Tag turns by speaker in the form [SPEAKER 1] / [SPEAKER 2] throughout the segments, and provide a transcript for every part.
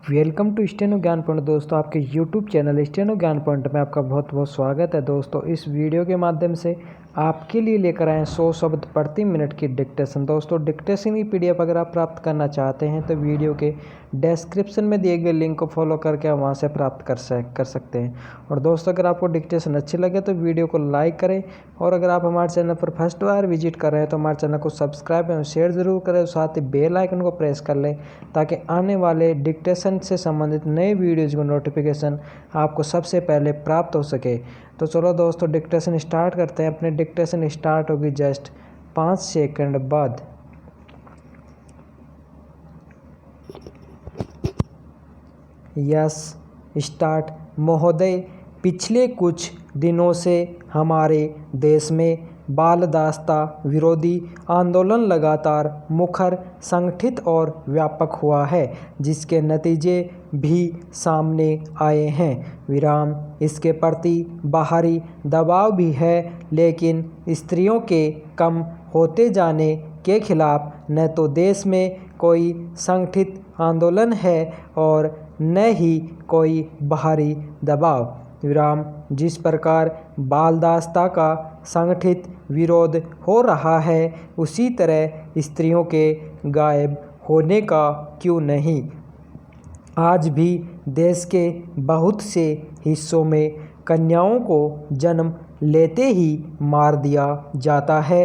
[SPEAKER 1] Welcome to steno ज्ञान point. दोस्तों, आपके यूट्यूब चैनल स्टेनो ज्ञान पॉइंट में आपका बहुत बहुत स्वागत है। दोस्तों, इस वीडियो के माध्यम से आपके लिए लेकर आए 100 शब्द प्रति मिनट की डिक्टेशन। दोस्तों, डिक्टेशन की पीडीएफ अगर आप प्राप्त करना चाहते हैं तो वीडियो के डिस्क्रिप्शन में दिए गए लिंक को फॉलो करके आप वहां से प्राप्त कर सकते हैं। और दोस्तों, अगर आपको डिक्टेशन अच्छी लगे तो वीडियो को लाइक करें, और अगर आप हमारे चैनल पर फर्स्ट बार विजिट कर रहे हैं तो हमारे चैनल को सब्सक्राइब एवं शेयर जरूर करें, और साथ ही बेल आइकन को प्रेस कर लें ताकि आने वाले डिक्टेशन से संबंधित नए वीडियोज़ को नोटिफिकेशन आपको सबसे पहले प्राप्त हो सके। तो चलो दोस्तों, डिक्टेशन स्टार्ट करते हैं। अपने डिक्टेशन स्टार्ट होगी जस्ट 5 सेकंड बाद। Yes, start. महोदय, पिछले कुछ दिनों से हमारे देश में बाल दास्ता विरोधी आंदोलन लगातार मुखर, संगठित और व्यापक हुआ है, जिसके नतीजे भी सामने आए हैं। विराम। इसके प्रति बाहरी दबाव भी है, लेकिन स्त्रियों के कम होते जाने के खिलाफ न तो देश में कोई संगठित आंदोलन है और न ही कोई बाहरी दबाव। विराम। जिस प्रकार बाल दास्ता का संगठित विरोध हो रहा है, उसी तरह स्त्रियों के गायब होने का क्यों नहीं। आज भी देश के बहुत से हिस्सों में कन्याओं को जन्म लेते ही मार दिया जाता है,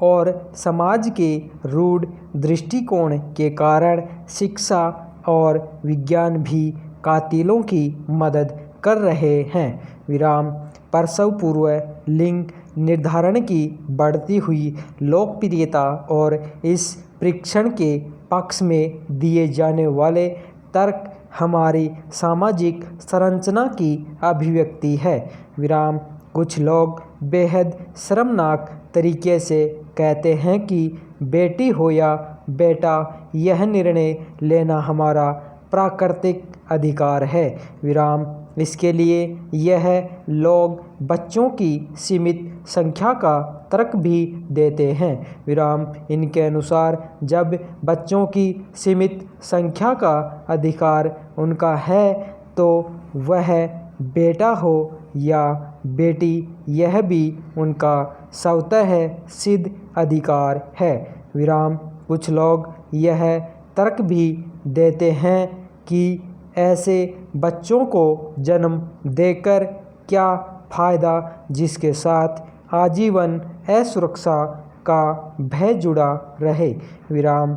[SPEAKER 1] और समाज के रूढ़ दृष्टिकोण के कारण शिक्षा और विज्ञान भी कातिलों की मदद कर रहे हैं। विराम। प्रसव पूर्व लिंग निर्धारण की बढ़ती हुई लोकप्रियता और इस परीक्षण के पक्ष में दिए जाने वाले तर्क हमारी सामाजिक संरचना की अभिव्यक्ति है। विराम। कुछ लोग बेहद शर्मनाक तरीके से कहते हैं कि बेटी हो या बेटा, यह निर्णय लेना हमारा प्राकृतिक अधिकार है। विराम। इसके लिए यह लोग बच्चों की सीमित संख्या का तर्क भी देते हैं। विराम। इनके अनुसार जब बच्चों की सीमित संख्या का अधिकार उनका है, तो वह बेटा हो या बेटी, यह भी उनका स्वतः सिद्ध अधिकार है। विराम। कुछ लोग यह तर्क भी देते हैं कि ऐसे बच्चों को जन्म देकर क्या फ़ायदा जिसके साथ आजीवन असुरक्षा का भय जुड़ा रहे। विराम।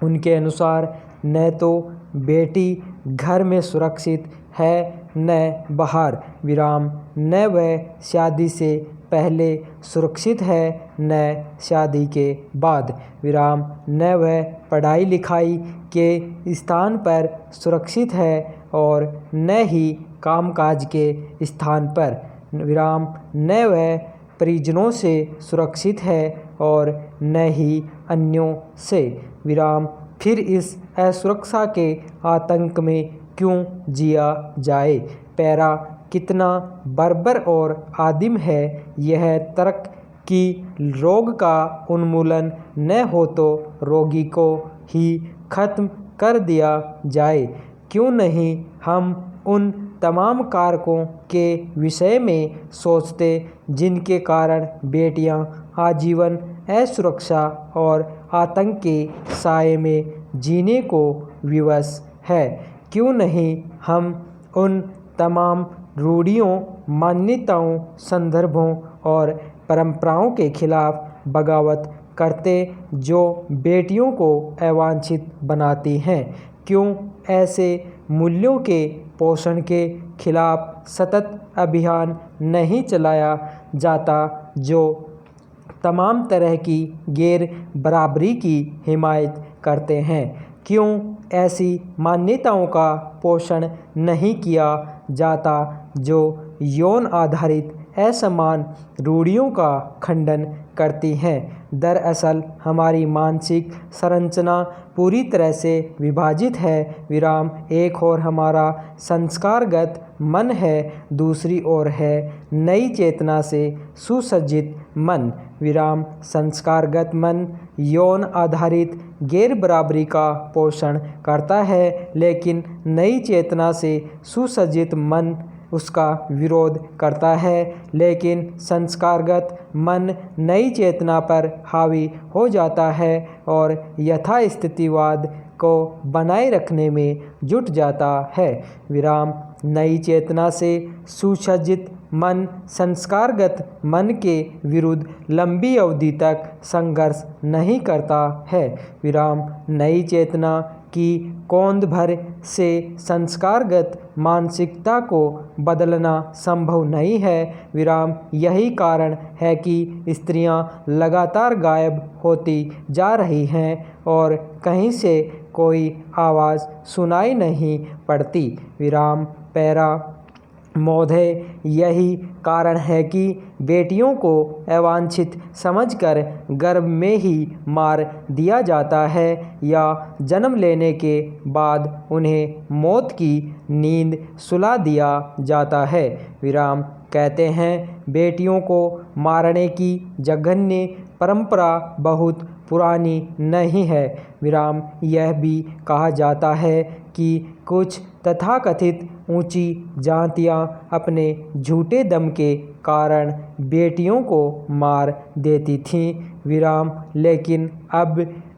[SPEAKER 1] उनके अनुसार न तो बेटी घर में सुरक्षित है न बाहर। विराम। न वह शादी से पहले सुरक्षित है न शादी के बाद। विराम। न वह पढ़ाई लिखाई के स्थान पर सुरक्षित है और न ही कामकाज के स्थान पर। विराम। न वह परिजनों से सुरक्षित है और न ही अन्यों से। विराम। फिर इस असुरक्षा के आतंक में क्यों जिया जाए। पैरा कितना बर्बर और आदिम है यह तर्क कि रोग का उन्मूलन न हो तो रोगी को ही खत्म कर दिया जाए। क्यों नहीं हम उन तमाम कारकों के विषय में सोचते जिनके कारण बेटियां आजीवन असुरक्षा और आतंक के साए में जीने को विवश है। क्यों नहीं हम उन तमाम रूढ़ियों, मान्यताओं, संदर्भों और परंपराओं के खिलाफ बगावत करते जो बेटियों को अवांछित बनाती हैं। क्यों ऐसे मूल्यों के पोषण के खिलाफ सतत अभियान नहीं चलाया जाता जो तमाम तरह की गैर बराबरी की हिमायत करते हैं। क्यों ऐसी मान्यताओं का पोषण नहीं किया जाता जो यौन आधारित असमान रूढ़ियों का खंडन करती हैं। दरअसल हमारी मानसिक संरचना पूरी तरह से विभाजित है। विराम। एक और हमारा संस्कारगत मन है, दूसरी ओर है नई चेतना से सुसज्जित मन। विराम। संस्कारगत मन यौन आधारित गैर बराबरी का पोषण करता है, लेकिन नई चेतना से सुसज्जित मन उसका विरोध करता है। लेकिन संस्कारगत मन नई चेतना पर हावी हो जाता है और यथास्थितिवाद को बनाए रखने में जुट जाता है। विराम नई चेतना से सुसज्जित मन संस्कारगत मन के विरुद्ध लंबी अवधि तक संघर्ष नहीं करता है। विराम नई चेतना की कौंध भर से संस्कारगत मानसिकता को बदलना संभव नहीं है। विराम यही कारण है कि स्त्रियां लगातार गायब होती जा रही हैं और कहीं से कोई आवाज़ सुनाई नहीं पड़ती। विराम पैरा मौधे यही कारण है कि बेटियों को अवांछित समझकर गर्भ में ही मार दिया जाता है या जन्म लेने के बाद उन्हें मौत की नींद सुला दिया जाता है। विराम कहते हैं बेटियों को मारने की जघन्य परंपरा बहुत पुरानी नहीं है। विराम यह भी कहा जाता है कि कुछ तथाकथित ऊंची जातियां अपने झूठे दम के कारण बेटियों को मार देती थीं। विराम लेकिन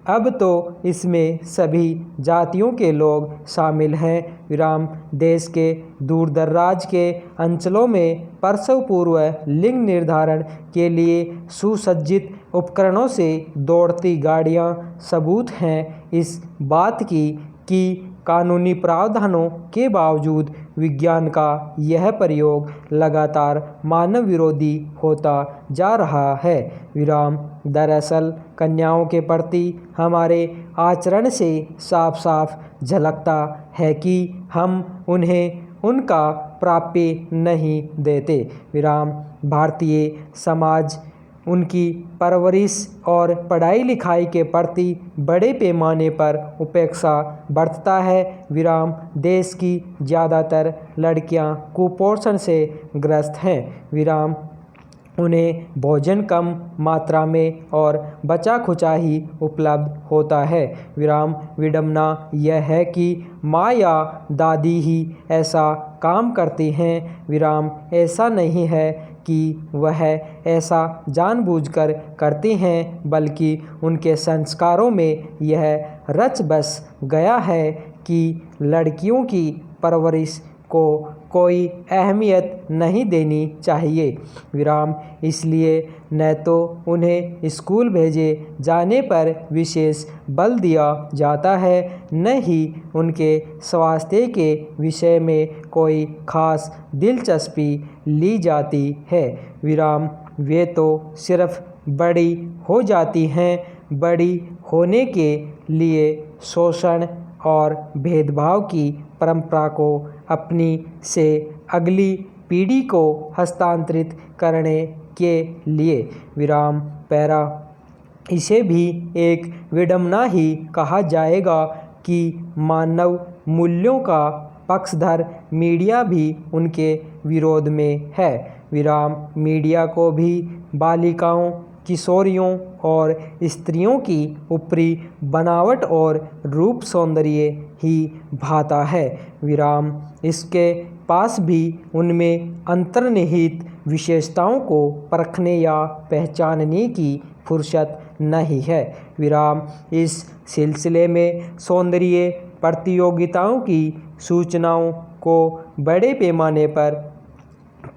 [SPEAKER 1] अब तो इसमें सभी जातियों के लोग शामिल हैं। विराम देश के दूरदराज के अंचलों में प्रसव पूर्व लिंग निर्धारण के लिए सुसज्जित उपकरणों से दौड़ती गाड़ियां सबूत हैं इस बात की कि कानूनी प्रावधानों के बावजूद विज्ञान का यह प्रयोग लगातार मानव विरोधी होता जा रहा है। विराम दरअसल कन्याओं के प्रति हमारे आचरण से साफ साफ झलकता है कि हम उन्हें उनका प्राप्य नहीं देते। विराम भारतीय समाज उनकी परवरिश और पढ़ाई लिखाई के प्रति बड़े पैमाने पर उपेक्षा बरतता है। विराम देश की ज़्यादातर लड़कियां कुपोषण से ग्रस्त हैं। विराम उन्हें भोजन कम मात्रा में और बचा खुचा ही उपलब्ध होता है। विराम विडंबना यह है कि माँ या दादी ही ऐसा काम करती हैं। विराम ऐसा नहीं है कि वह ऐसा जानबूझकर करती हैं, बल्कि उनके संस्कारों में यह रच बस गया है कि लड़कियों की परवरिश को कोई अहमियत नहीं देनी चाहिए। विराम इसलिए न तो उन्हें स्कूल भेजे जाने पर विशेष बल दिया जाता है, न ही उनके स्वास्थ्य के विषय में कोई खास दिलचस्पी ली जाती है। विराम वे तो सिर्फ बड़ी हो जाती हैं। बड़ी होने के लिए शोषण और भेदभाव की परंपरा को अपनी से अगली पीढ़ी को हस्तांतरित करने के लिए। विराम पैरा इसे भी एक विडंबना ही कहा जाएगा कि मानव मूल्यों का पक्षधर मीडिया भी उनके विरोध में है। विराम मीडिया को भी बालिकाओं, किशोरियों और स्त्रियों की ऊपरी बनावट और रूप सौंदर्य ही भाता है। विराम इसके पास भी उनमें अंतर्निहित विशेषताओं को परखने या पहचानने की फुर्सत नहीं है। विराम इस सिलसिले में सौंदर्य प्रतियोगिताओं की सूचनाओं को बड़े पैमाने पर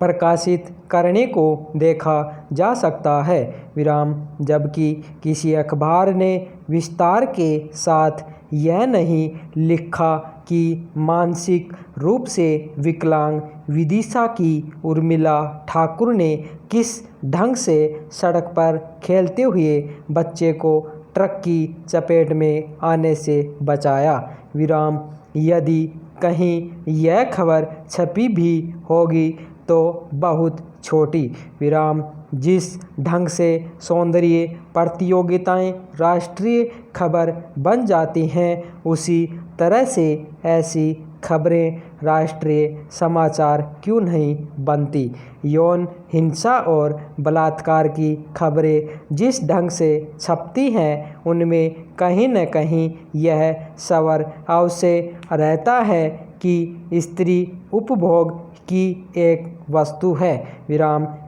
[SPEAKER 1] प्रकाशित करने को देखा जा सकता है। विराम जबकि किसी अखबार ने विस्तार के साथ यह नहीं लिखा कि मानसिक रूप से विकलांग विदिशा की उर्मिला ठाकुर ने किस ढंग से सड़क पर खेलते हुए बच्चे को ट्रक की चपेट में आने से बचाया। विराम यदि कहीं यह खबर छपी भी होगी तो बहुत छोटी। विराम जिस ढंग से सौंदर्य प्रतियोगिताएं राष्ट्रीय खबर बन जाती हैं, उसी तरह से ऐसी खबरें राष्ट्रीय समाचार क्यों नहीं बनती? यौन हिंसा और बलात्कार की खबरें जिस ढंग से छपती हैं उनमें कहीं न कहीं यह सवाल अवश्य रहता है कि स्त्री उपभोग की एक वस्तु है।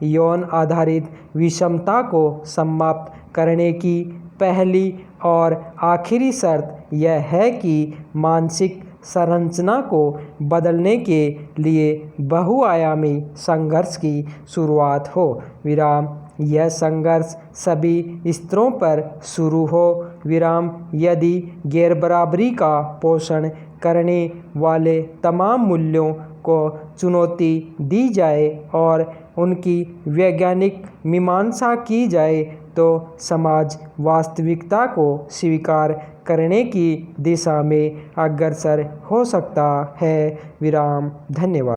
[SPEAKER 1] यौन आधारित विषमता को समाप्त करने की पहली और आखिरी शर्त यह है कि मानसिक संरचना को बदलने के लिए बहुआयामी संघर्ष की शुरुआत हो। यह संघर्ष सभी स्तरों पर शुरू हो। यदि गैरबराबरी का पोषण करने वाले तमाम मूल्यों को चुनौती दी जाए और उनकी वैज्ञानिक मीमांसा की जाए तो समाज वास्तविकता को स्वीकार करने की दिशा में अग्रसर हो सकता है। धन्यवाद।